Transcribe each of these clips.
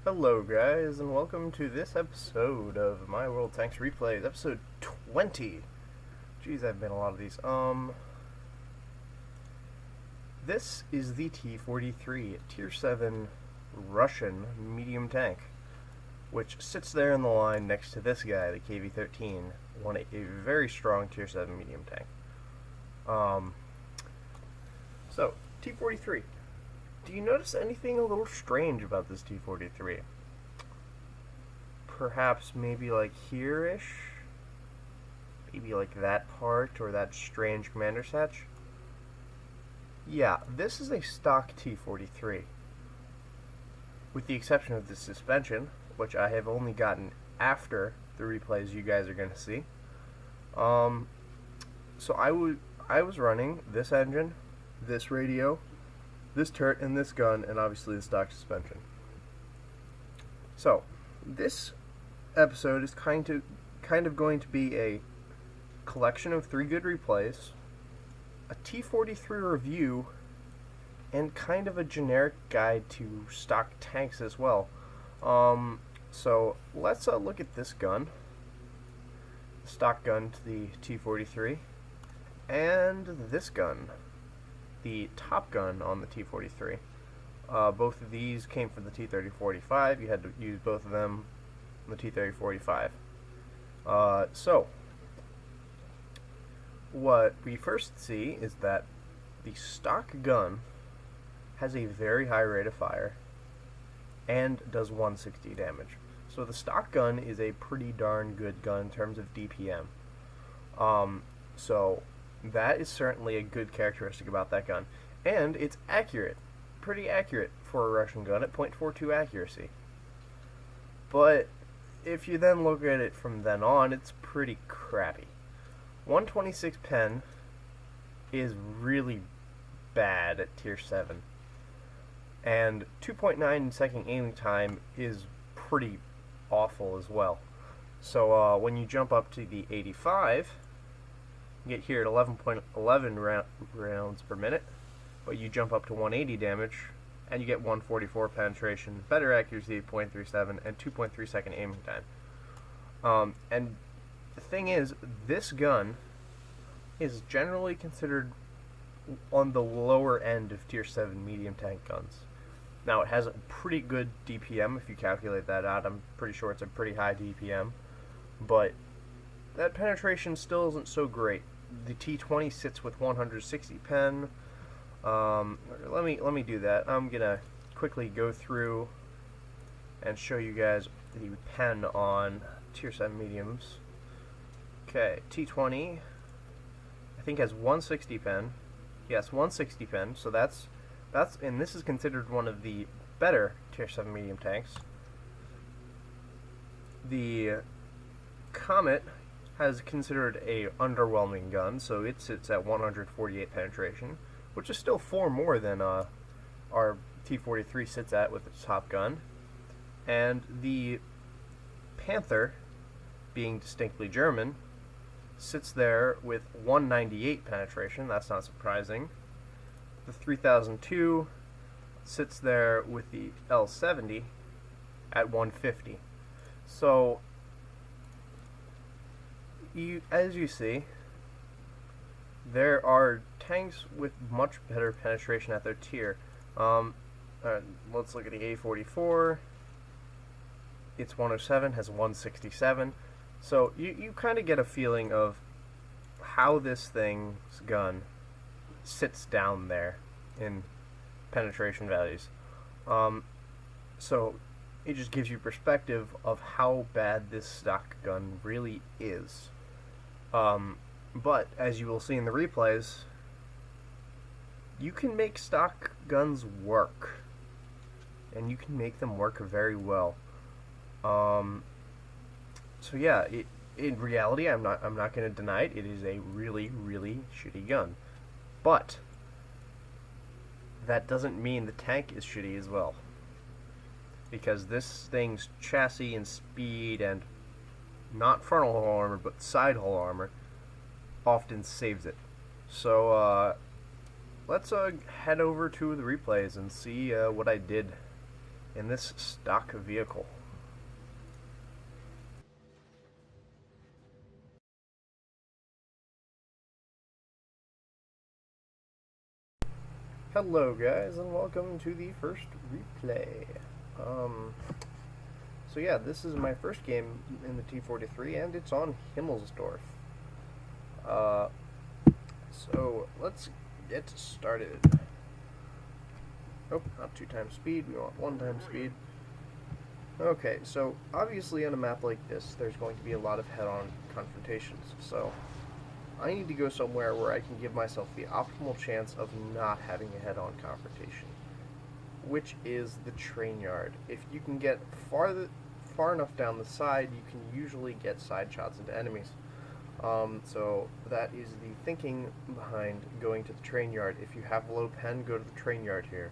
Hello guys, and welcome to this episode of My World Tanks Replays, episode 20. Jeez, I've been a lot of these. This is the T-43, Tier 7 Russian medium tank, which sits there in the line next to this guy, the KV-13, a very strong Tier 7 medium tank. So, T-43. Do you notice anything a little strange about this T-43? Perhaps maybe like here-ish? Maybe like that part or that strange commander's hatch? Yeah, this is a stock T-43. With the exception of the suspension, which I have only gotten after the replays you guys are going to see. So I was running this engine, this radio, this turret, and this gun, and obviously the stock suspension. So, this episode is kind of going to be a collection of 3 good replays, a T-43 review, and kind of a generic guide to stock tanks as well. So let's look at this gun, the stock gun to the T-43, and this gun, the top gun on the T-43. Both of these came from the T-30-45. You had to use both of them on the T-30-45. So, what we first see is that the stock gun has a very high rate of fire and does 160 damage. So the stock gun is a pretty darn good gun in terms of DPM. So that is certainly a good characteristic about that gun. And it's accurate. Pretty accurate for a Russian gun at .42 accuracy. But if you then look at it from then on, it's pretty crappy. 126 pen is really bad at tier 7. And 2.9 second aiming time is pretty awful as well. So when you jump up to the 85, you get here at 11.11 rounds per minute, but you jump up to 180 damage, and you get 144 penetration, better accuracy at .37, and 2.3 second aiming time. And the thing is, this gun is generally considered on the lower end of tier 7 medium tank guns. Now, it has a pretty good DPM if you calculate that out. I'm pretty sure it's a pretty high DPM, but that penetration still isn't so great. The T20 sits with 160 pen. Let me do that. I'm gonna quickly go through and show you guys the pen on tier 7 mediums. Okay, T20 I think has 160 pen. Yes, 160 pen. So that's and this is considered one of the better tier 7 medium tanks. The Comet has considered a underwhelming gun, so it sits at 148 penetration, which is still 4 more than our T-43 sits at with its top gun. And the Panther, being distinctly German, sits there with 198 penetration. That's not surprising. The 3002 sits there with the L70 at 150. So, as you see, there are tanks with much better penetration at their tier. Let's look at the A44. It's 107, has 167. So you kind of get a feeling of how this thing's gun sits down there in penetration values. So it just gives you perspective of how bad this stock gun really is. But as you will see in the replays, you can make stock guns work, and you can make them work very well. So yeah, in reality, I'm not going to deny it. It is a really, really shitty gun, but that doesn't mean the tank is shitty as well, because this thing's chassis and speed and not frontal hull armor but side hull armor often saves it. So let's head over to the replays and see what I did in this stock vehicle. Hello guys, and welcome to the first replay. So yeah, this is my first game in the T-43, and it's on Himmelsdorf. So let's get started. Oh, not 2 times speed, we want 1 time speed. Okay, so obviously on a map like this, there's going to be a lot of head-on confrontations, so I need to go somewhere where I can give myself the optimal chance of not having a head-on confrontation, which is the train yard. If you can get far enough down the side, you can usually get side shots into enemies. So that is the thinking behind going to the train yard. If you have low pen, go to the train yard here.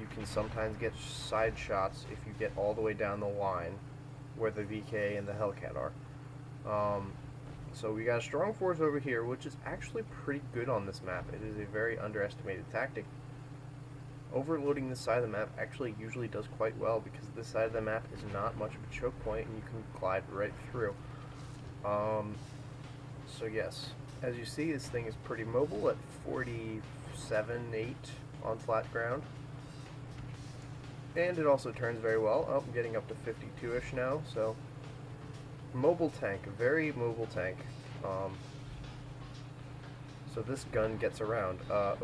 You can sometimes get side shots if you get all the way down the line where the VK and the Hellcat are. So we got a strong force over here, which is actually pretty good on this map. It is a very underestimated tactic. Overloading this side of the map actually usually does quite well because this side of the map is not much of a choke point and you can glide right through. So yes, as you see, this thing is pretty mobile at 47.8 on flat ground. And it also turns very well. Oh, I'm getting up to 52-ish now, so mobile tank, a very mobile tank. So this gun gets around. Oh,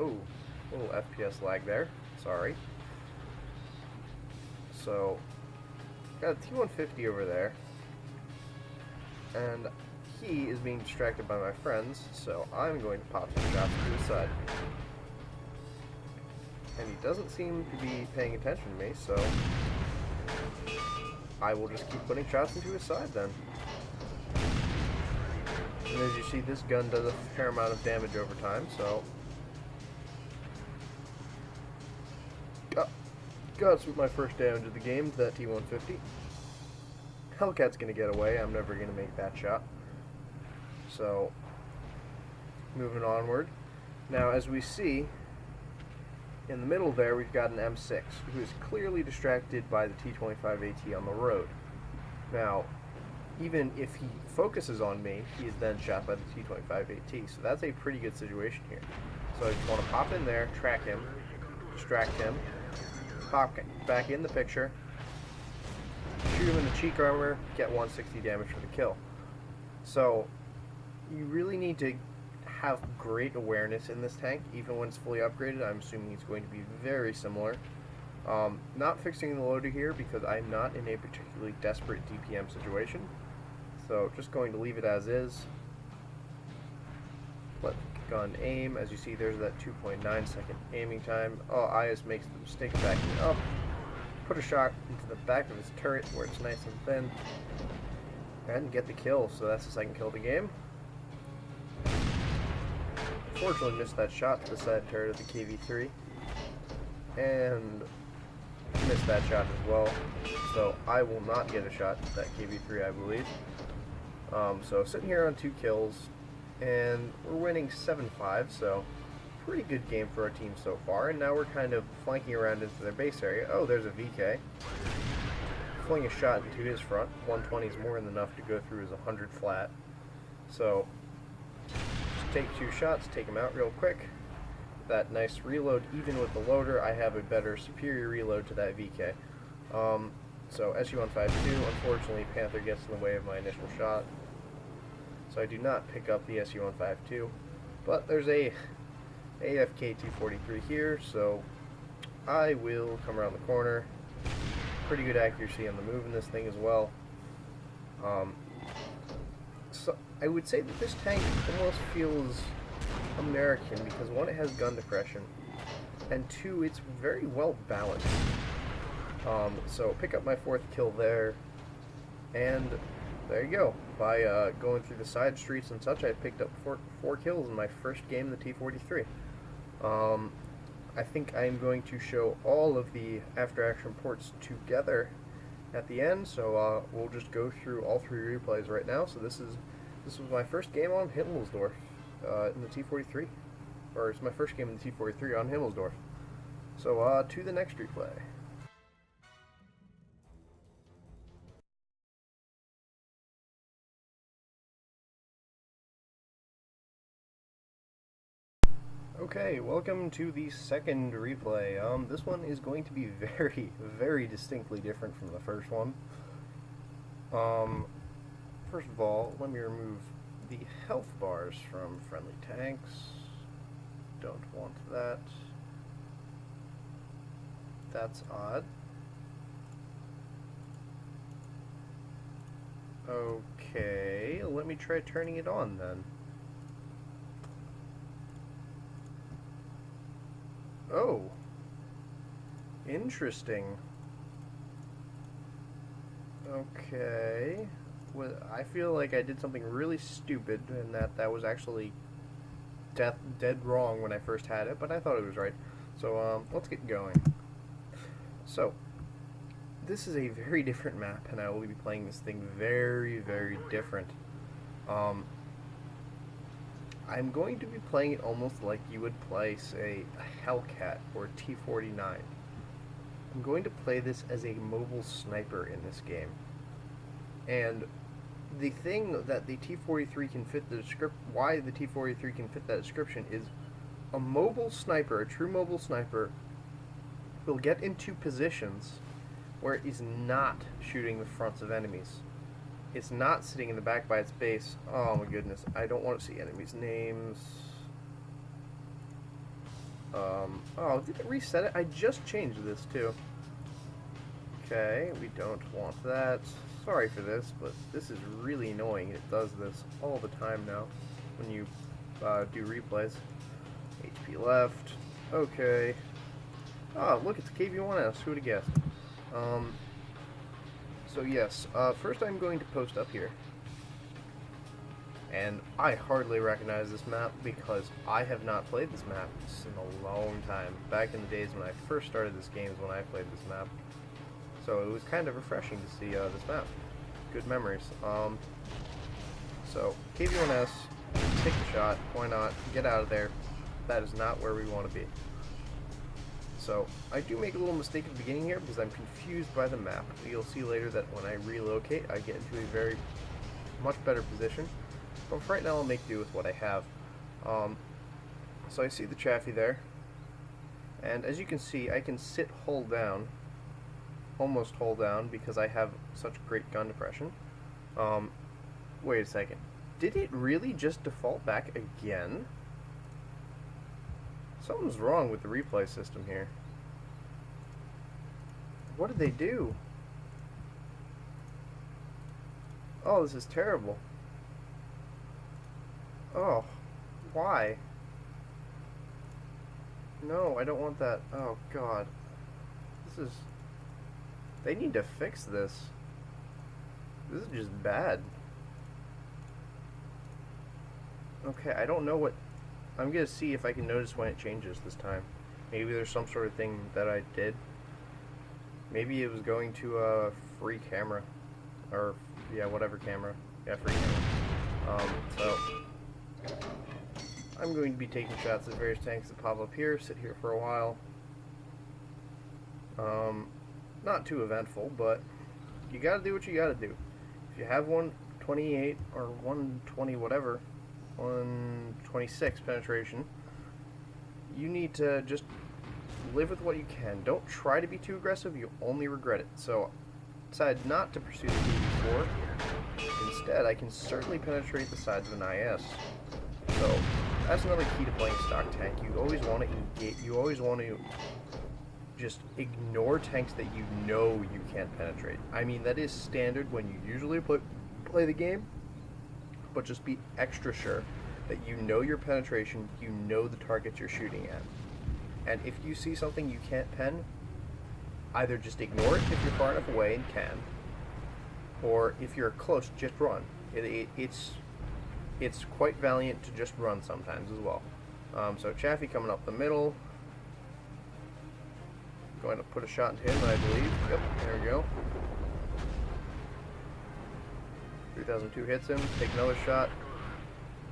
a little FPS lag there. Sorry. So, got a T-150 over there, and he is being distracted by my friends, so I'm going to pop some shots to his side. And he doesn't seem to be paying attention to me, so I will just keep putting shots into his side then. And as you see, this gun does a fair amount of damage over time, so got my first damage of the game to that T-150. Hellcat's gonna get away, I'm never gonna make that shot. So, moving onward. Now, as we see, in the middle there, we've got an M6, who is clearly distracted by the T-25 AT on the road. Now, even if he focuses on me, he is then shot by the T-25 AT, so that's a pretty good situation here. So I just want to pop in there, track him, distract him, pop back in the picture, shoot him in the cheek armor, get 160 damage for the kill. So, you really need to have great awareness in this tank, even when it's fully upgraded. I'm assuming it's going to be very similar. Not fixing the loader here because I'm not in a particularly desperate DPM situation. So just going to leave it as is. Let the gun aim. As you see, there's that 2.9 second aiming time. Oh, I just makes the mistake of backing up. Put a shot into the back of his turret where it's nice and thin. And get the kill. So that's the second kill of the game. Unfortunately missed that shot to the side turret of the KV-3. And missed that shot as well. So I will not get a shot at that KV-3, I believe. So sitting here on 2 kills, and we're winning 7-5, so pretty good game for our team so far. And now we're kind of flanking around into their base area. Oh, there's a VK. Fling a shot into his front. 120 is more than enough to go through his 100 flat. So just take 2 shots, take him out real quick. That nice reload, even with the loader, I have a better, superior reload to that VK. So SU-152, unfortunately, Panther gets in the way of my initial shot. So I do not pick up the SU-152, but there's a AFK T-43 here, so I will come around the corner. Pretty good accuracy on the move in this thing as well. So I would say that this tank almost feels American because 1, it has gun depression, and 2, it's very well balanced. So pick up my 4th kill there, and there you go. By going through the side streets and such, I picked up 4 kills in my first game in the T-43. I think I'm going to show all of the after-action reports together at the end, so we'll just go through all 3 replays right now. So this was my first game on Himmelsdorf in the T-43, or it's my first game in the T-43 on Himmelsdorf. So to the next replay. Okay, welcome to the second replay. This one is going to be very, very distinctly different from the first one. First of all, let me remove the health bars from friendly tanks. Don't want that. That's odd. Okay, let me try turning it on then. Oh, interesting. Okay, well, I feel like I did something really stupid, and that was actually dead wrong when I first had it, but I thought it was right. So let's get going. So this is a very different map, and I will be playing this thing very, very different. I'm going to be playing it almost like you would play, say, a Hellcat or a T-43. I'm going to play this as a mobile sniper in this game. And the thing that the T-43 can fit the description, why the T-43 can fit that description is a mobile sniper, a true mobile sniper, will get into positions where it is not shooting the fronts of enemies. It's not sitting in the back by its base. Oh my goodness, I don't want to see enemies' names. Oh, did it reset it? I just changed this too. Okay, we don't want that. Sorry for this, but this is really annoying. It does this all the time now when you do replays. HP left. Okay. Oh, look, it's a KV-1S. Who would have guessed? So yes, first I'm going to post up here. And I hardly recognize this map because I have not played this map in a long time. Back in the days when I first started this game is when I played this map. So it was kind of refreshing to see this map. Good memories. So, KV-1S, take the shot, why not, get out of there. That is not where we want to be. So, I do make a little mistake at the beginning here because I'm confused by the map. You'll see later that when I relocate, I get into a very much better position. But for right now, I'll make do with what I have. So I see the Chaffee there. And as you can see, I can sit, hold down, almost hold down because I have such great gun depression. Wait a second. Did it really just default back again? Something's wrong with the replay system here. What did they do? Oh, this is terrible. Oh, why? No, I don't want that. Oh, God. This is... They need to fix this. This is just bad. Okay, I don't know what... I'm gonna see if I can notice when it changes this time. Maybe there's some sort of thing that I did. Maybe it was going to a free camera. Or, yeah, whatever camera. Yeah, free camera. So... I'm going to be taking shots at various tanks that pop up here, sit here for a while. Not too eventful, but you gotta do what you gotta do. If you have 128 or 120 whatever, 126 penetration, you need to just live with what you can. Don't try to be too aggressive, you'll only regret it. So, I decided not to pursue the T-44. Instead, I can certainly penetrate the sides of an IS. So, that's another key to playing stock tank. You always want to engage, you always want to just ignore tanks that you know you can't penetrate. I mean, that is standard when you usually play the game, but just be extra sure that you know your penetration, you know the targets you're shooting at. And if you see something you can't pen, either just ignore it if you're far enough away and can, or if you're close, just run. It's quite valiant to just run sometimes as well. So Chaffee coming up the middle. Going to put a shot into him, I believe. Yep, there we go. 3002 hits him. Take another shot.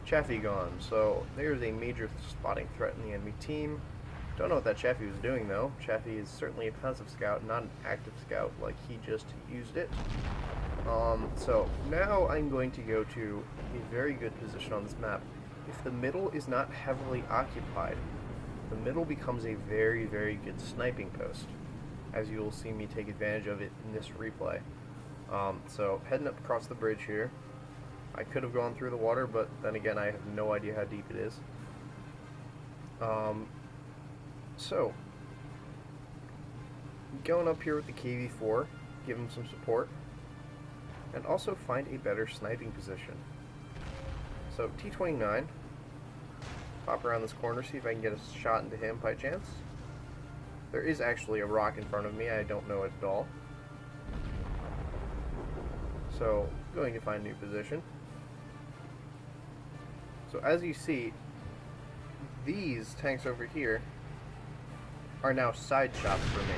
Chaffee gone. So there's a major spotting threat in the enemy team. Don't know what that Chaffee was doing though. Chaffee is certainly a passive scout, not an active scout like he just used it. So now I'm going to go to a very good position on this map. If the middle is not heavily occupied, the middle becomes a very, very good sniping post, as you will see me take advantage of it in this replay. So heading up across the bridge here. I could have gone through the water, but then again, I have no idea how deep it is. So going up here with the KV-4, give him some support, and also find a better sniping position. So T-29, pop around this corner, see if I can get a shot into him by chance. There is actually a rock in front of me, I don't know it at all. So, going to find a new position. So as you see, these tanks over here are now side shots for me.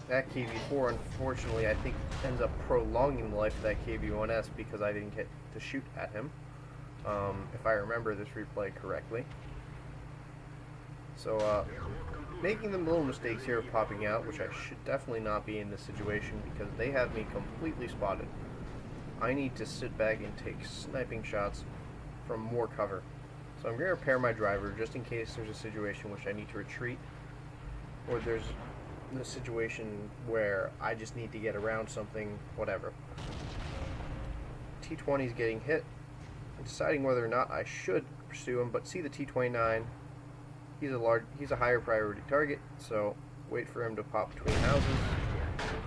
That KV-4, unfortunately, I think ends up prolonging the life of that KV-1S because I didn't get to shoot at him, if I remember this replay correctly. So, making them little mistakes here of popping out, which I should definitely not be in this situation because they have me completely spotted. I need to sit back and take sniping shots from more cover. So I'm going to repair my driver just in case there's a situation which I need to retreat, or there's a situation where I just need to get around something, whatever. T-20 is getting hit. I'm deciding whether or not I should pursue him, but see the T-29, he's a higher priority target, so wait for him to pop between houses,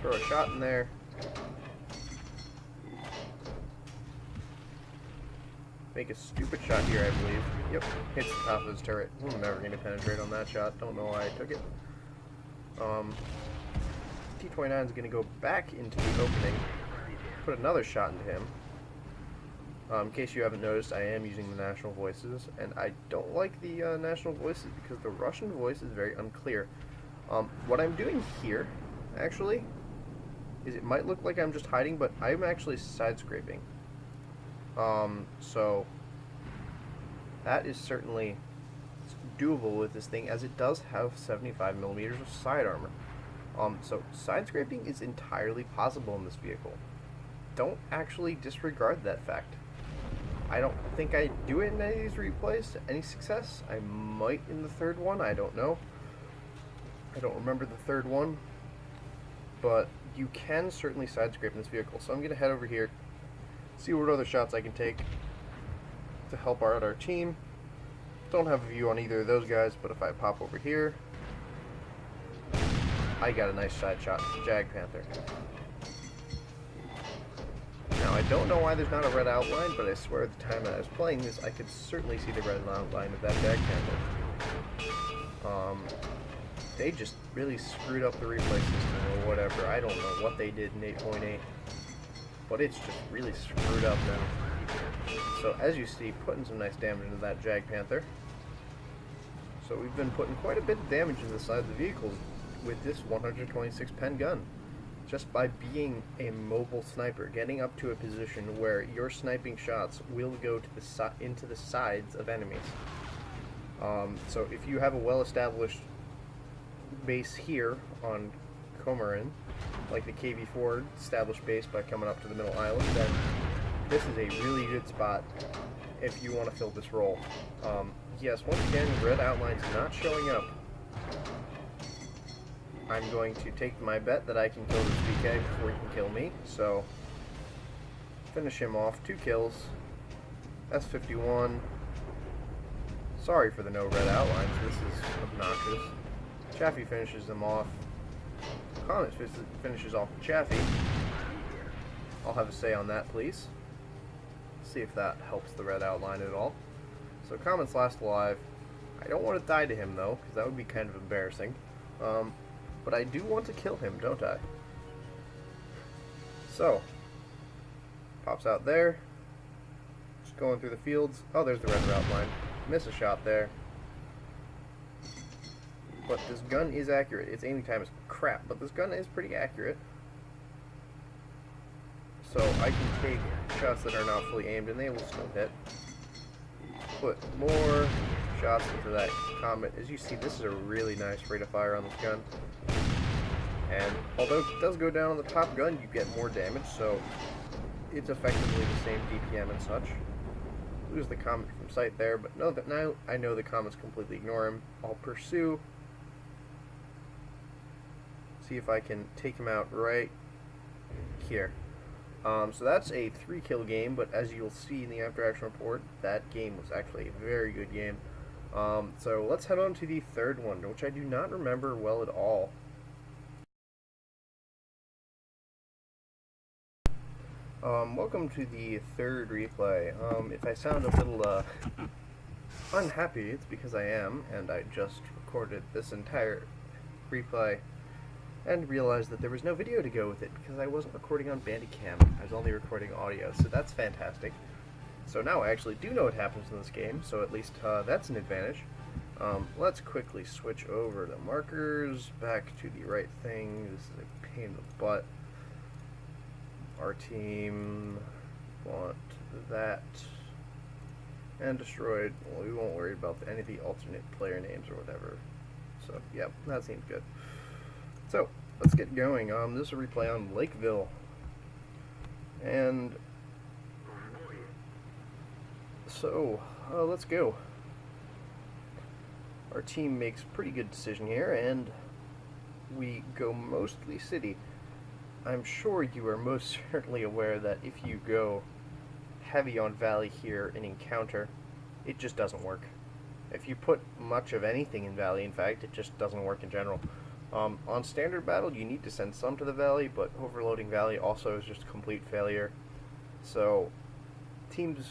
throw a shot in there. Make a stupid shot here, I believe. Yep, hits the top of his turret. I'm never going to penetrate on that shot. Don't know why I took it. T-29 is going to go back into the opening, put another shot into him. In case you haven't noticed, I am using the national voices, and I don't like the national voices because the Russian voice is very unclear. What I'm doing here, actually, is it might look like I'm just hiding, but I'm actually side scraping. So that is certainly doable with this thing, as it does have 75 millimeters of side armor. So side scraping is entirely possible in this vehicle. Don't actually disregard that fact. I don't think I do it in any of these replays to any success. I might in the third one, I don't know. I don't remember the third one, but you can certainly side scrape in this vehicle. So I'm going to head over here, see what other shots I can take to help out our team. Don't have a view on either of those guys, but if I pop over here, I got a nice side shot, Jag Panther. Now I don't know why there's not a red outline, but I swear at the time that I was playing this, I could certainly see the red outline of that Jag Panther. They just really screwed up the replay system or whatever. I don't know what they did in 8.8. But it's just really screwed up now. So as you see, putting some nice damage into that Jag Panther. So we've been putting quite a bit of damage into the side of the vehicles with this 126 pen gun. Just by being a mobile sniper, getting up to a position where your sniping shots will go to the into the sides of enemies. So if you have a well-established base here on Komarin, like the KV-4 established base by coming up to the middle island, then this is a really good spot if you want to fill this role. Yes, once again, red outline's not showing up. I'm going to take my bet that I can kill this BK before he can kill me, so finish him off. 2 kills. That's 51. Sorry for the no red outlines, this is obnoxious. Chaffee finishes them off. Comet finishes off Chaffee. I'll have a say on that, please. See if that helps the red outline at all. So Comet's last alive. I don't want to die to him though, because that would be kind of embarrassing. But I do want to kill him, don't I? So, pops out there. Just going through the fields. Oh, there's the red outline. Miss a shot there. But this gun is accurate. Its aiming time is crap, but this gun is pretty accurate. So I can take shots that are not fully aimed and they will still hit. Put more shots into that Comet. As you see, this is a really nice rate of fire on this gun. And although it does go down on the top gun, you get more damage, so it's effectively the same DPM and such. lose the comet from sight there, but know that now I know the comet's completely ignore him. I'll pursue. See if I can take him out right here. So that's a 3-kill game, but as you'll see in the after-action report, that game was actually a very good game. So let's head on to the third one, which I do not remember well at all. Welcome to the third replay. If I sound a little unhappy, it's because I am, and I just recorded this entire replay and realized that there was no video to go with it because I wasn't recording on Bandicam. I was only recording audio, so that's fantastic. So now I actually do know what happens in this game, so at least that's an advantage. Let's quickly switch over the markers, back to the right thing. This is a pain in the butt. Our team want that and destroyed. Well, we won't worry about any of the alternate player names or whatever. So, yep, that seems good. So, let's get going. This is a replay on Lakeville. And so, let's go. Our team makes a pretty good decision here, and we go mostly city. I'm sure you are most certainly aware that if you go heavy on Valley here in Encounter, it just doesn't work. If you put much of anything in Valley, in fact, it just doesn't work in general. On Standard Battle, you need to send some to the Valley, but overloading Valley also is just complete failure. So, team's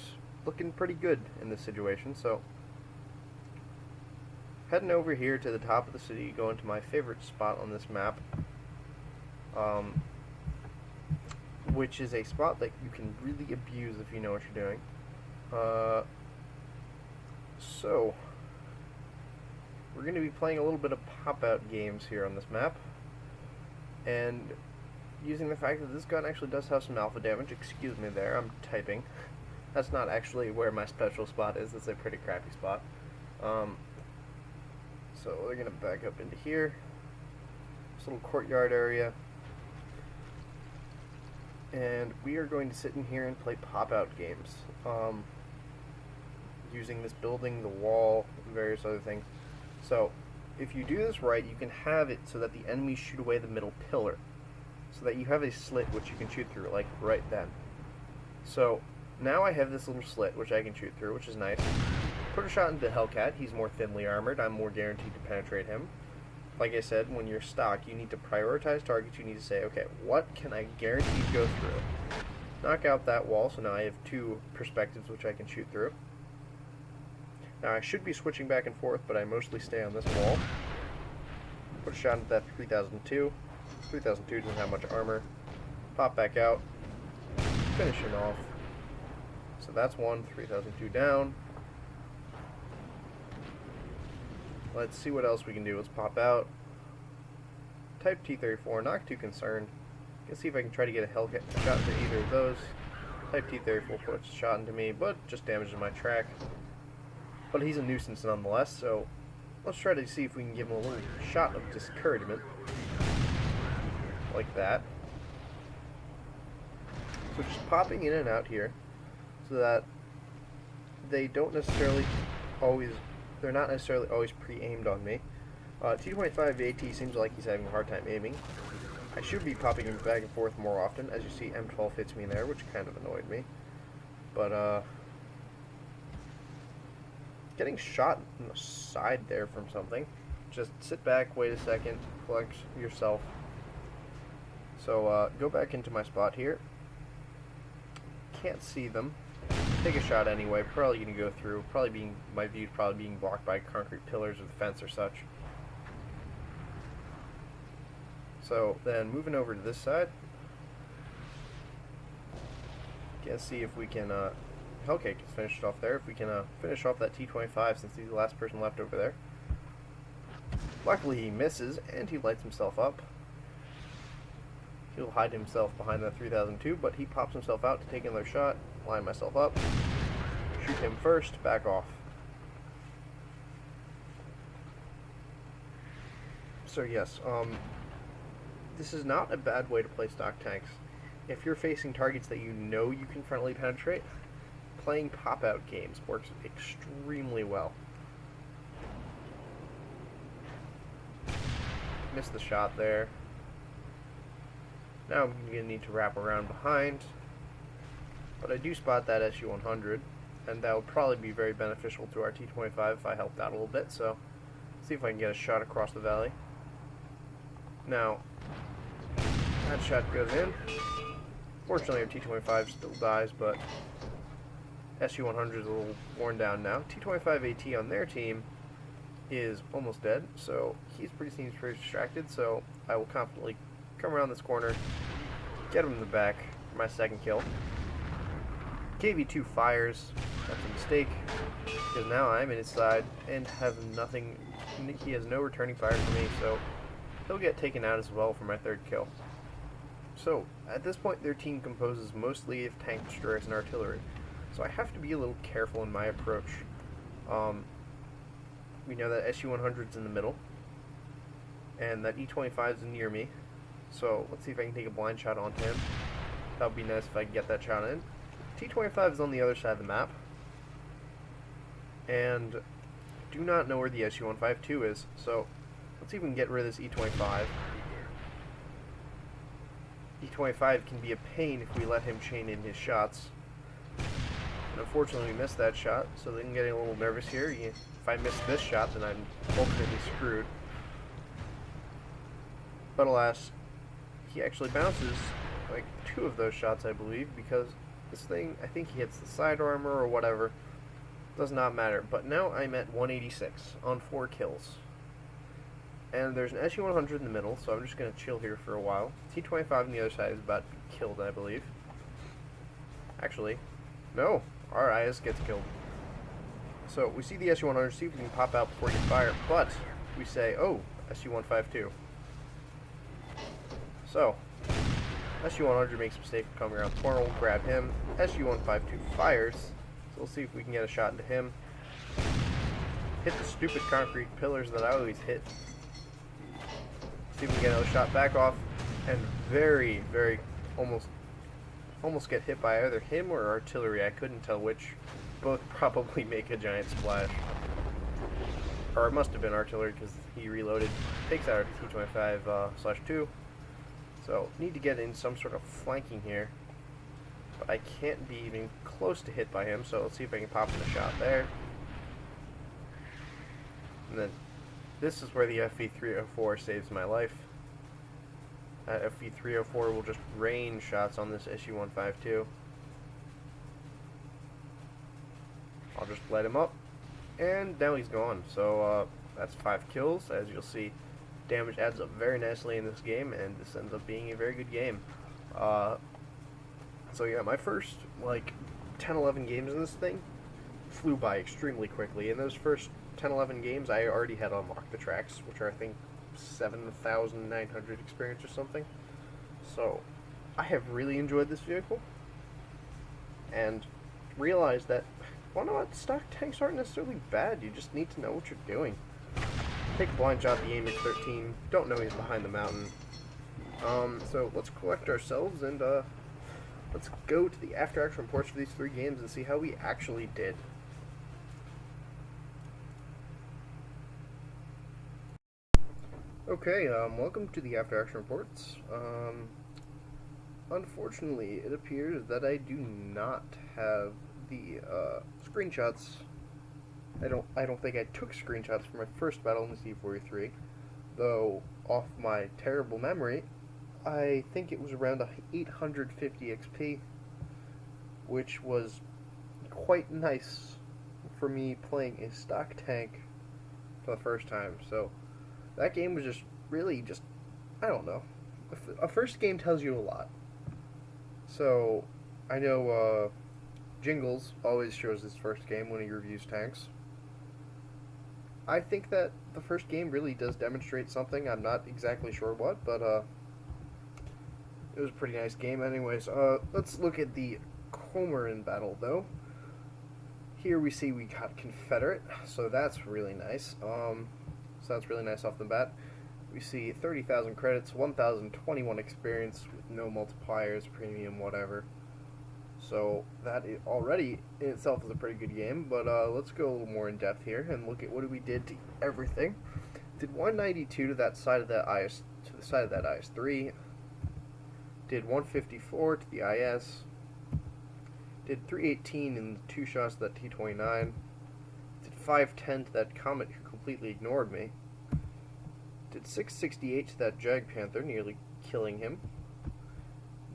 looking pretty good in this situation, so heading over here to the top of the city, going to my favorite spot on this map, which is a spot that you can really abuse if you know what you're doing. So, we're going to be playing a little bit of pop-out games here on this map, and using the fact that this gun actually does have some alpha damage. Excuse me there, I'm typing. That's not actually where my special spot is. It's a pretty crappy spot. So we're going to back up into here, this little courtyard area, and we are going to sit in here and play pop-out games, using this building, the wall, and various other things. So, if you do this right, you can have it so that the enemies shoot away the middle pillar, so that you have a slit which you can shoot through, like right then. So, now I have this little slit which I can shoot through, which is nice. Put a shot into Hellcat. He's more thinly armored. I'm more guaranteed to penetrate him. Like I said, when you're stock, you need to prioritize targets. You need to say, okay, what can I guarantee to go through? Knock out that wall, so now I have 2 perspectives which I can shoot through. Now I should be switching back and forth, but I mostly stay on this wall. Put a shot at that 3002. 3002 doesn't have much armor. Pop back out. Finishing off. So that's 1, 3002 down. Let's see what else we can do. Let's pop out. Type T-34, not too concerned. Let's see if I can try to get a shot into either of those. Type T-34 puts a shot into me, but just damages my track. But he's a nuisance nonetheless, so let's try to see if we can give him a little shot of discouragement. Like that. So just popping in and out here, so that they don't necessarily always... They're not necessarily always pre-aimed on me. T-25 AT seems like he's having a hard time aiming. I should be popping him back and forth more often. As you see, M12 hits me there, which kind of annoyed me. But, getting shot in the side there from something. Just sit back, wait a second, collect yourself. So, go back into my spot here. Can't see them. Take a shot anyway, probably going to go through, my view's probably being blocked by concrete pillars or the fence or such. So then moving over to this side, let's see if we can, Hellcake just finished off there, if we can finish off that T-25 since he's the last person left over there. Luckily he misses, and he lights himself up. He'll hide himself behind that 3002, but he pops himself out to take another shot. Line myself up, shoot him first, back off. So yes, this is not a bad way to play stock tanks. If you're facing targets that you know you can frontally penetrate, playing pop-out games works extremely well. Missed the shot there. Now I'm going to need to wrap around behind. But I do spot that SU-100, and that would probably be very beneficial to our T-25 if I helped out a little bit, so see if I can get a shot across the valley. Now, that shot goes in. Fortunately, our T-25 still dies, but SU-100 is a little worn down now. T-25AT on their team is almost dead, so he seems pretty distracted, so I will confidently come around this corner, get him in the back for my second kill. KV-2 fires. That's a mistake, because now I'm in his side and have nothing. He has no returning fire for me, so he'll get taken out as well for my third kill. So, at this point, their team composes mostly of tank destroyers and artillery, so I have to be a little careful in my approach. We know that SU-100 is in the middle, and that E-25 is near me, so let's see if I can take a blind shot onto him. That would be nice if I could get that shot in. T-25 is on the other side of the map, and do not know where the SU-152 is, so let's see if we can get rid of this E-25. E-25 can be a pain if we let him chain in his shots. And unfortunately we missed that shot, so I'm getting a little nervous here. If I miss this shot, then I'm ultimately screwed. But alas, he actually bounces like 2 of those shots, I believe, because this thing, I think he hits the side armor or whatever. Does not matter. But now I'm at 186 on 4 kills. And there's an SU-100 in the middle, so I'm just going to chill here for a while. T-25 on the other side is about to be killed, I believe. Actually, no. Our IS gets killed. So we see the SU-100, see if we can pop out before he can fire, but we say, oh, SU-152. So, SU-100 makes a mistake of coming around the corner, we'll grab him. SU-152 fires, so we'll see if we can get a shot into him. Hit the stupid concrete pillars that I always hit. See if we can get another shot back off, and very, very almost get hit by either him or artillery. I couldn't tell which. Both probably make a giant splash. Or it must have been artillery because he reloaded. Takes out our T-25/2. So need to get in some sort of flanking here. But I can't be even close to hit by him, so let's see if I can pop in a shot there. And then this is where the FV-304 saves my life. FV-304 will just rain shots on this SU-152. I'll just light him up, and now he's gone. So that's 5 kills. As you'll see, damage adds up very nicely in this game, and this ends up being a very good game. So yeah, my first like 10-11 games in this thing flew by extremely quickly. In those first 10-11 games, I already had unlocked the tracks, which are I think 7,900 experience or something. So I have really enjoyed this vehicle, and realized that, well, no, stock tanks aren't necessarily bad. You just need to know what you're doing. Take a blind shot at the AMX-13. Don't know he's behind the mountain. So let's collect ourselves and let's go to the after-action reports for these 3 games and see how we actually did. Okay, welcome to the after-action reports. Unfortunately, it appears that I do not have the screenshots. I don't think I took screenshots for my first battle in the T-43, though off my terrible memory, I think it was around 850 XP, which was quite nice for me playing a stock tank for the first time. So that game was just really just, I don't know. A first game tells you a lot. So I know Jingles always shows his first game when he reviews tanks. I think that the first game really does demonstrate something. I'm not exactly sure what, but it was a pretty nice game anyways. Let's look at the Cormoran battle, though. Here we see we got Confederate, so that's really nice. So that's really nice off the bat. We see 30,000 credits, 1,021 experience with no multipliers, premium, whatever. So that already in itself is a pretty good game, but let's go a little more in depth here and look at what we did to everything. Did 192 to that side of that to the side of that IS-3. Did 154 to the IS. Did 318 in the 2 shots to that T-29. Did 510 to that Comet who completely ignored me. Did 668 to that Jag Panther, nearly killing him.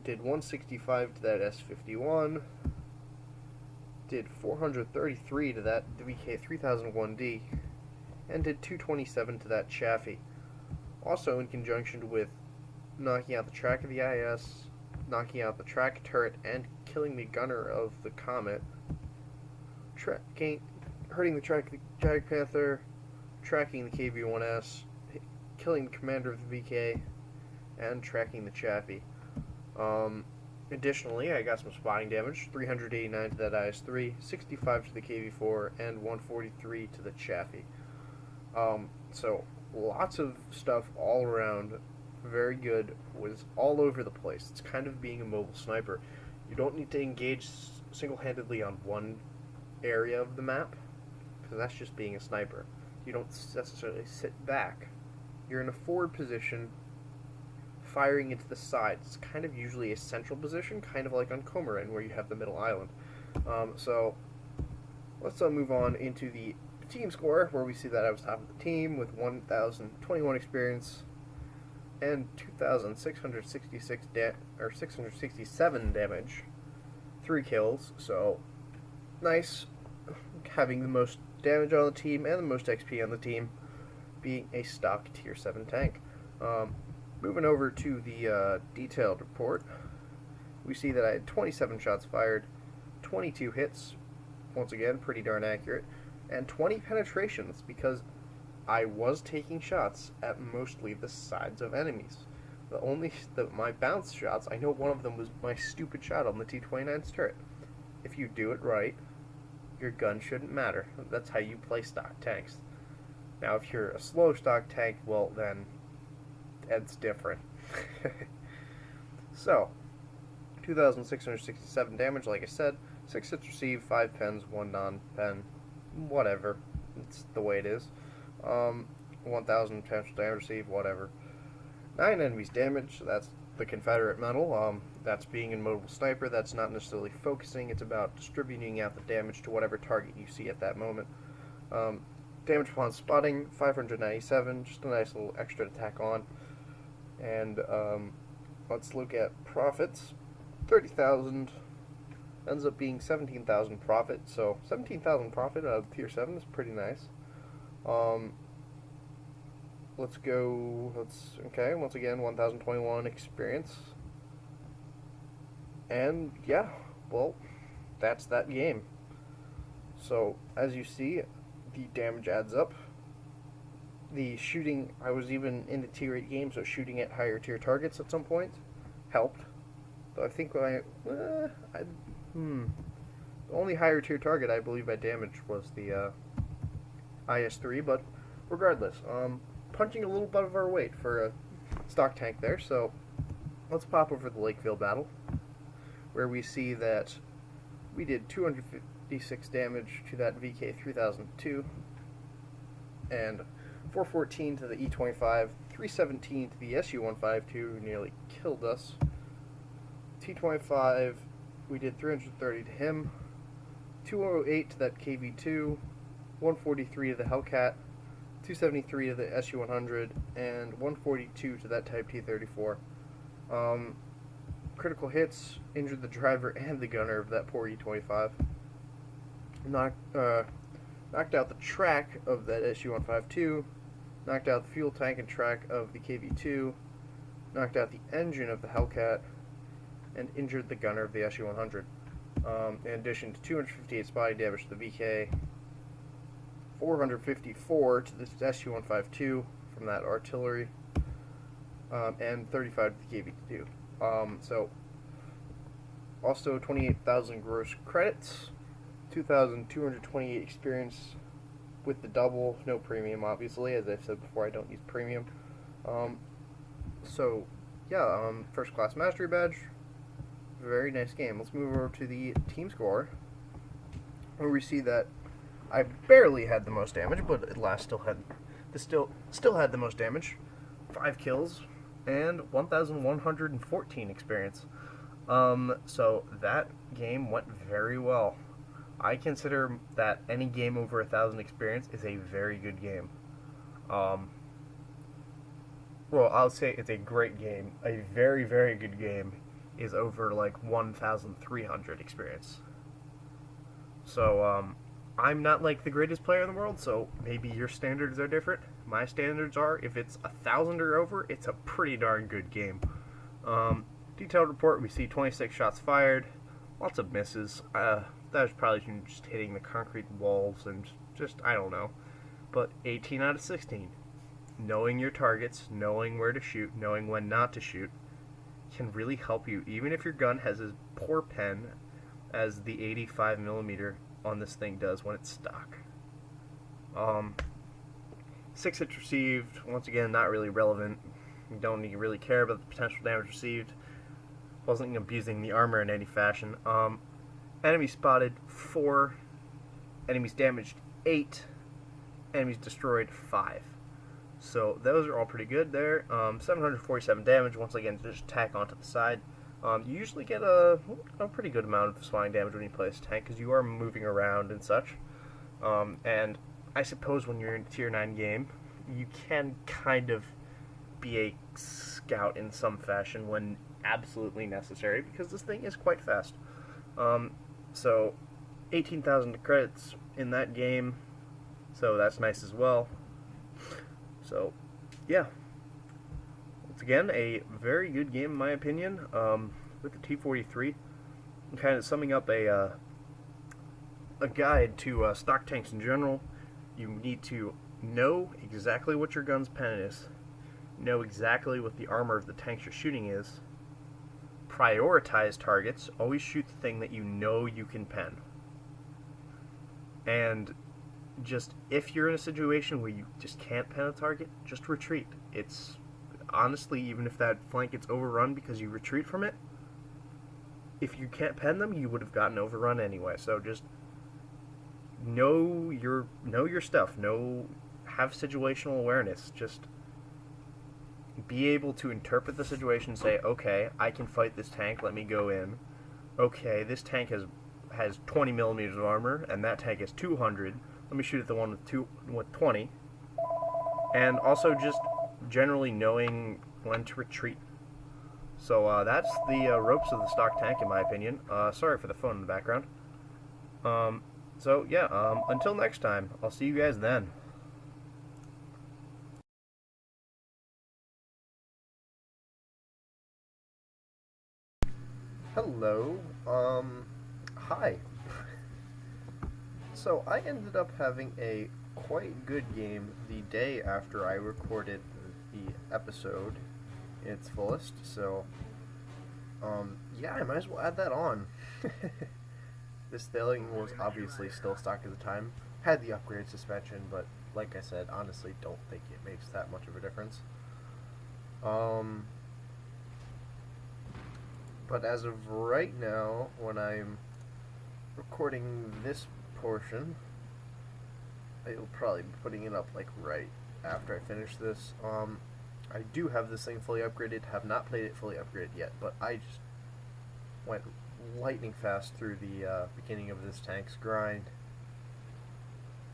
Did 165 to that S-51. Did 433 to that VK-3001D. And did 227 to that Chaffee. Also in conjunction with knocking out the track of the IS, knocking out the track turret, and killing the gunner of the Comet, hurting the track of the Jag Panther, tracking the KV-1S, killing the commander of the VK, and tracking the Chaffee. Additionally, I got some spotting damage, 389 to that IS-3, 65 to the KV-4, and 143 to the Chaffee. So, lots of stuff all around, very good, was all over the place. It's kind of being a mobile sniper. You don't need to engage single-handedly on one area of the map, because that's just being a sniper. You don't necessarily sit back. You're in a forward position, firing into the sides. It's kind of usually a central position, kind of like on Comorin, where you have the middle island. So let's move on into the team score, where we see that I was top of the team with 1,021 experience and 667 damage, 3 kills. So nice, having the most damage on the team and the most XP on the team, being a stock tier 7 tank. Moving over to the detailed report, we see that I had 27 shots fired, 22 hits, once again pretty darn accurate, and 20 penetrations, because I was taking shots at mostly the sides of enemies. My bounce shots, I know one of them was my stupid shot on the T-29's turret. If you do it right, your gun shouldn't matter. That's how you play stock tanks. Now, if you're a slow stock tank, well, then it's different. So, 2,667 damage, like I said, 6 hits received, 5 pens, 1 non-pen, whatever. It's the way it is. 1,000 potential damage received, whatever. 9 enemies damaged, so that's the Confederate medal. That's being in mobile sniper. That's not necessarily focusing. It's about distributing out the damage to whatever target you see at that moment. Damage upon spotting, 597, just a nice little extra to tack on. And let's look at profits. 30,000 ends up being 17,000 profit. So 17,000 profit out of tier 7 is pretty nice. Okay, once again, 1,021 experience. And yeah, well, that's that game. So as you see, the damage adds up. The shooting, I was even in the tier 8 game, so shooting at higher tier targets at some point helped. So I think the only higher tier target I believe I damaged was the IS-3, but regardless, punching a little above our weight for a stock tank there. So let's pop over the Lakeville battle, where we see that we did 256 damage to that VK-3002, and 414 to the E-25, 317 to the SU-152, who nearly killed us. T-25, we did 330 to him, 208 to that KV-2, 143 to the Hellcat, 273 to the SU-100, and 142 to that Type T-34. Critical hits, injured the driver and the gunner of that poor E-25. Knocked out the track of that SU-152, knocked out the fuel tank and track of the KV-2, knocked out the engine of the Hellcat, and injured the gunner of the SU-100. In addition to 258 spotting damage to the VK, 454 to the SU-152 from that artillery, and 35 to the KV-2. So, also 28,000 gross credits, 2,228 experience with the double, no premium, obviously. As I've said before, I don't use premium. So, yeah, first class mastery badge, very nice game. Let's move over to the team score, where we see that I barely had the most damage, but at last still had the most damage. 5 kills and 1,114 experience. So that game went very well. I consider that any game over 1,000 experience is a very good game. Well, I'll say it's a great game. A very, very good game is over like 1,300 experience. So, I'm not like the greatest player in the world, so maybe your standards are different. My standards are, if it's 1,000 or over, it's a pretty darn good game. Detailed report, we see 26 shots fired, lots of misses. That was probably just hitting the concrete walls and just, I don't know. But 18 out of 16. Knowing your targets, knowing where to shoot, knowing when not to shoot, can really help you, even if your gun has as poor pen as the 85mm on this thing does when it's stock. 6 hits received, once again, not really relevant. You don't really care about the potential damage received. Wasn't abusing the armor in any fashion. Enemies spotted 4, enemies damaged 8, enemies destroyed 5. So those are all pretty good there. 747 damage, once again, just tack onto the side. You usually get a pretty good amount of spawning damage when you play this tank, because you are moving around and such. And I suppose when you're in a Tier 9 game, you can kind of be a scout in some fashion when absolutely necessary, because this thing is quite fast. So 18,000 credits in that game, so that's nice as well. So, yeah. Once again, a very good game in my opinion, with the T-43. I'm kind of summing up a guide to stock tanks in general. You need to know exactly what your gun's pen is, know exactly what the armor of the tanks you're shooting is, prioritize targets, always shoot the thing that you know you can pen, and just, if you're in a situation where you just can't pen a target, just retreat. It's, honestly, even if that flank gets overrun because you retreat from it, if you can't pen them, you would have gotten overrun anyway. So just know your stuff. Have situational awareness. Just be able to interpret the situation. Say, okay, I can fight this tank. Let me go in. Okay, this tank has 20 millimeters of armor, and that tank has 200. Let me shoot at the one with 20. And also just generally knowing when to retreat. So that's the ropes of the stock tank, in my opinion. Sorry for the phone in the background. So yeah, until next time, I'll see you guys then. Hello. Hi. So I ended up having a quite good game the day after I recorded the episode in its fullest, so yeah, I might as well add that on. This thing was obviously still stock at the time, had the upgraded suspension, but like I said, honestly don't think it makes that much of a difference. But as of right now, when I'm recording this portion, I'll probably be putting it up like right after I finish this. I do have this thing fully upgraded, have not played it fully upgraded yet, but I just went lightning fast through the beginning of this tank's grind.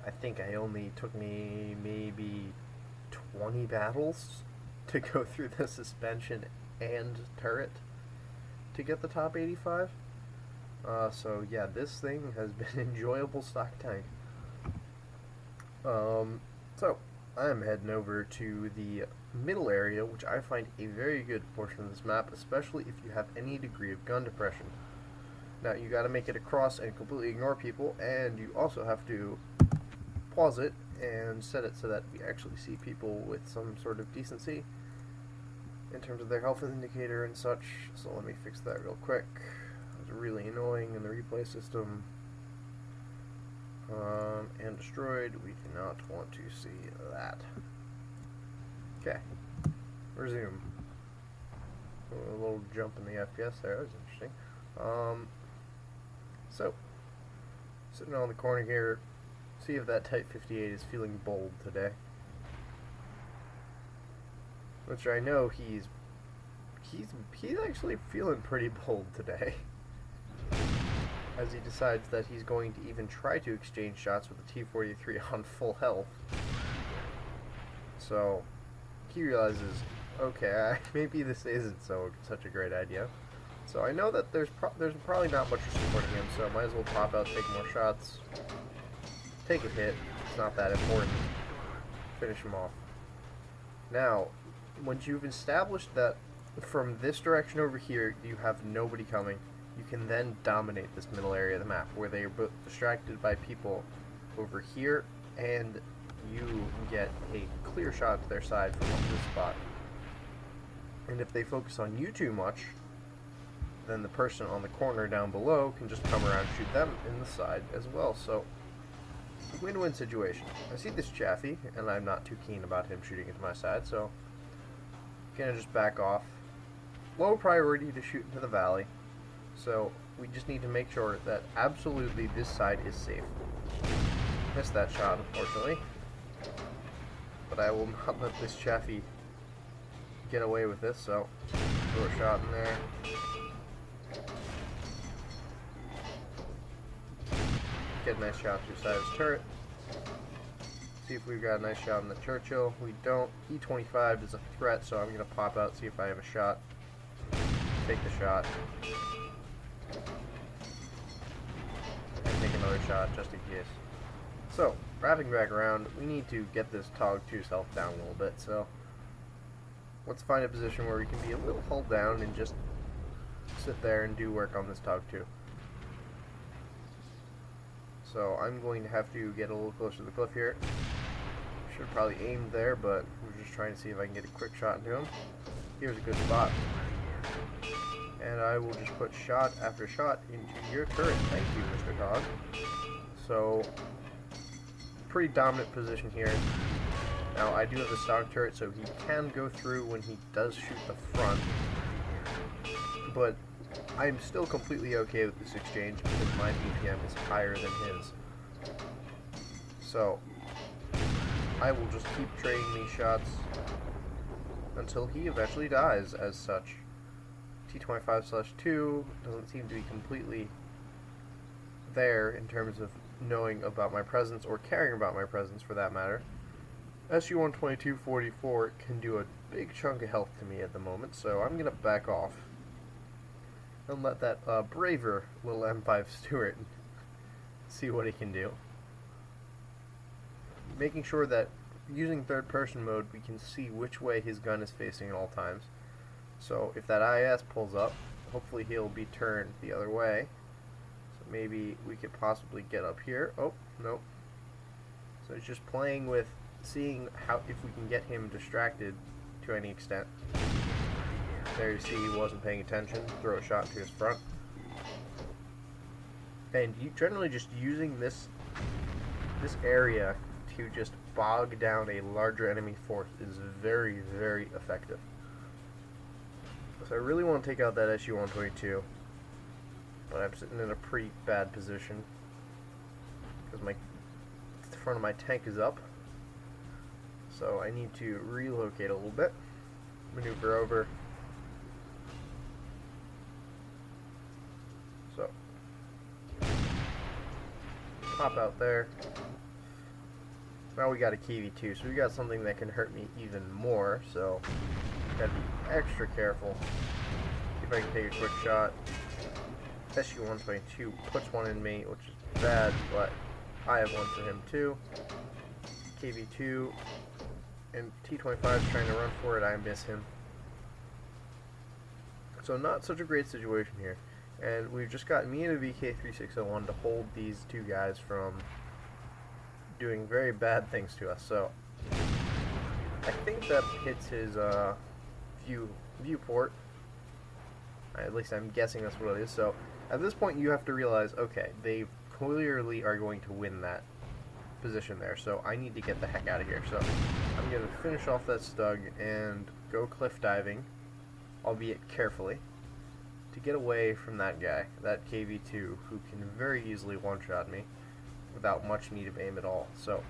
I think I only took me maybe 20 battles to go through the suspension and turret to get the top 85. So yeah, this thing has been enjoyable stock tank. So I'm heading over to the middle area, which I find a very good portion of this map, especially if you have any degree of gun depression. Now you gotta make it across and completely ignore people, and you also have to pause it and set it so that we actually see people with some sort of decency in terms of their health indicator and such. So let me fix that real quick. It was really annoying in the replay system. And destroyed. We do not want to see that. Okay. Resume. A little jump in the FPS there. That was interesting. So, sitting on the corner here, see if that Type 58 is feeling bold today. Which I know he's actually feeling pretty bold today. As he decides that he's going to even try to exchange shots with the T-43 on full health. So, he realizes, okay, maybe this isn't such a great idea. So I know that there's probably not much supporting him, so I might as well pop out, take more shots, take a hit. It's not that important. Finish him off. Now, once you've established that from this direction over here you have nobody coming, you can then dominate this middle area of the map where they are both distracted by people over here, and you get a clear shot to their side from this spot. And if they focus on you too much, then the person on the corner down below can just come around and shoot them in the side as well. So, win-win situation. I see this Chaffee, and I'm not too keen about him shooting into my side, so I'm gonna just back off. Low priority to shoot into the valley, so we just need to make sure that absolutely this side is safe. Missed that shot, unfortunately, but I will not let this Chaffee get away with this, so throw a shot in there. Get a nice shot to the side of his turret. See if we've got a nice shot in the Churchill. We don't. E25 is a threat, so I'm going to pop out, see if I have a shot. Take the shot. And take another shot, just in case. So, wrapping back around, we need to get this Tog 2's health down a little bit, so let's find a position where we can be a little hull down and just sit there and do work on this Tog 2. So I'm going to have to get a little closer to the cliff here. Should probably aim there, but we're just trying to see if I can get a quick shot into him. Here's a good spot. And I will just put shot after shot into your turret. Thank you, Mr. Dog. So, pretty dominant position here. Now, I do have the stock turret, so he can go through when he does shoot the front. But I'm still completely okay with this exchange because my BPM is higher than his. So, I will just keep trading these shots until he eventually dies as such. T25/2 doesn't seem to be completely there in terms of knowing about my presence or caring about my presence for that matter. SU-122-44 can do a big chunk of health to me at the moment, so I'm going to back off and let that braver little M5 Stuart see what he can do. Making sure that using third person mode we can see which way his gun is facing at all times. So if that IS pulls up, hopefully he'll be turned the other way. So maybe we could possibly get up here. Oh, nope. So it's just playing with seeing how if we can get him distracted to any extent. There you see he wasn't paying attention. Throw a shot to his front. And you generally just using this area to just bog down a larger enemy force is very, very effective. So I really want to take out that SU-122, but I'm sitting in a pretty bad position because the front of my tank is up. So I need to relocate a little bit, maneuver over. So pop out there. Now we got a KV2, so we got something that can hurt me even more, so gotta be extra careful. See if I can take a quick shot. SU-122 puts one in me, which is bad, but I have one for him too. KV2 and T-25 is trying to run for it, I miss him. So not such a great situation here. And we've just got me and a VK3601 to hold these two guys from doing very bad things to us. So I think that hits his viewport. At least I'm guessing that's what it is. So at this point you have to realize, okay, they clearly are going to win that position there. So I need to get the heck out of here. So I'm going to finish off that stug and go cliff diving, albeit carefully, to get away from that guy, that KV-2, who can very easily one-shot me without much need of aim at all. So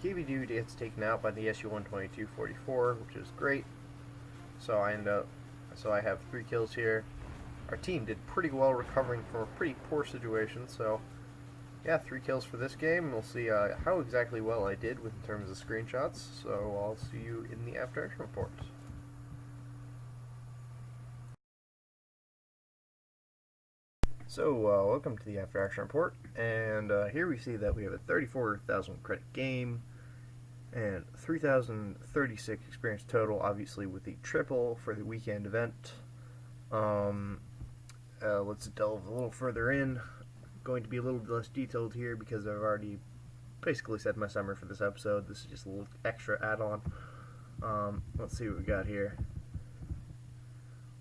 KV-2 gets taken out by the SU-122-44, which is great. So I have 3 kills here. Our team did pretty well recovering from a pretty poor situation, so yeah, 3 kills for this game. We'll see how exactly well I did in terms of screenshots, so I'll see you in the after action report. So, welcome to the after action report, and here we see that we have a 34,000 credit game, and 3,036 experience total, obviously with the triple for the weekend event. Let's delve a little further in. Going to be a little less detailed here because I've already basically said my summary for this episode. This is just a little extra add-on. Let's see what we got here.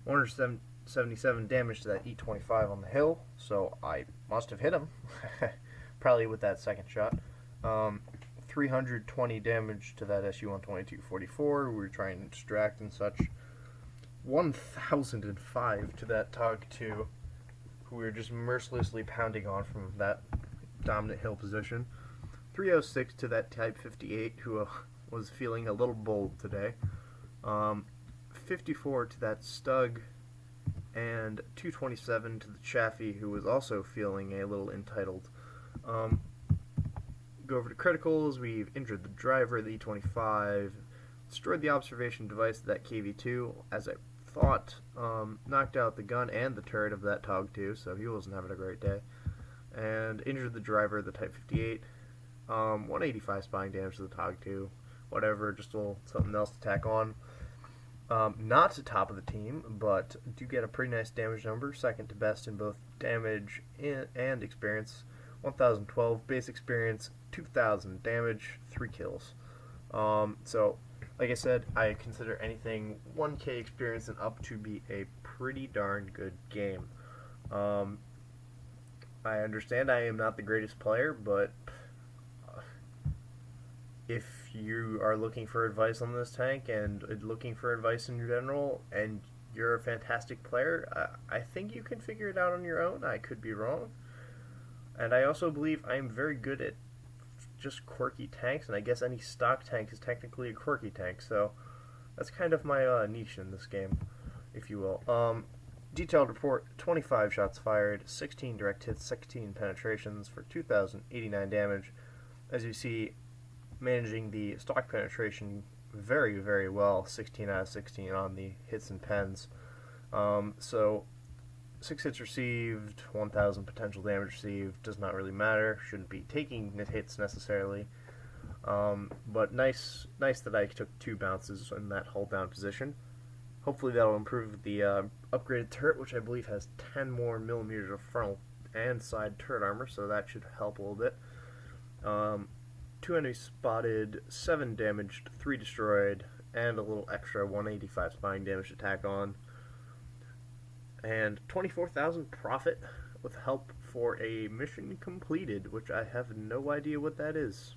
177 damage to that E25 on the hill, so I must have hit him, probably with that second shot. 320 damage to that SU-122-44. We were trying to distract and such. 1,005 to that TOG-2, who we were just mercilessly pounding on from that dominant hill position. 306 to that Type 58, who was feeling a little bold today. 54 to that Stug, and 227 to the Chaffee, who was also feeling a little entitled. Go over to criticals. We've injured the driver of the E25, destroyed the observation device of that KV-2, as I thought, knocked out the gun and the turret of that TOG-2, so he wasn't having a great day, and injured the driver of the Type 58. 185 spying damage to the TOG-2, whatever, just a little something else to tack on. Not the top of the team, but do get a pretty nice damage number, second to best in both damage and experience. 1,012 base experience, 2,000 damage, 3 kills. So, like I said, I consider anything 1K experience and up to be a pretty darn good game. I understand I am not the greatest player, but if you are looking for advice on this tank and looking for advice in general, and you're a fantastic player, I think you can figure it out on your own. I could be wrong. And I also believe I am very good at just quirky tanks, and I guess any stock tank is technically a quirky tank, so that's kind of my niche in this game, if you will. Detailed report: 25 shots fired, 16 direct hits, 16 penetrations for 2,089 damage. As you see, managing the stock penetration very, very well, 16 out of 16 on the hits and pens. So 6 hits received, 1,000 potential damage received, does not really matter, shouldn't be taking hits necessarily. But nice that I took 2 bounces in that hold down position. Hopefully that'll improve the upgraded turret, which I believe has 10 more millimeters of frontal and side turret armor, so that should help a little bit. 2 enemies spotted, 7 damaged, 3 destroyed, and a little extra 185 spying damage to tack on. And 24,000 profit with help for a mission completed, which I have no idea what that is.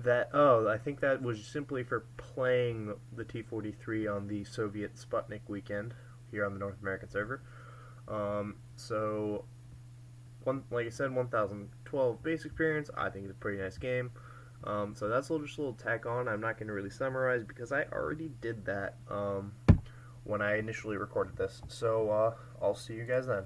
I think that was simply for playing the T-43 on the Soviet Sputnik weekend here on the North American server. Like I said, 1,012 base experience. I think it's a pretty nice game. So that's just a little tack on. I'm not going to really summarize because I already did that when I initially recorded this. So I'll see you guys then.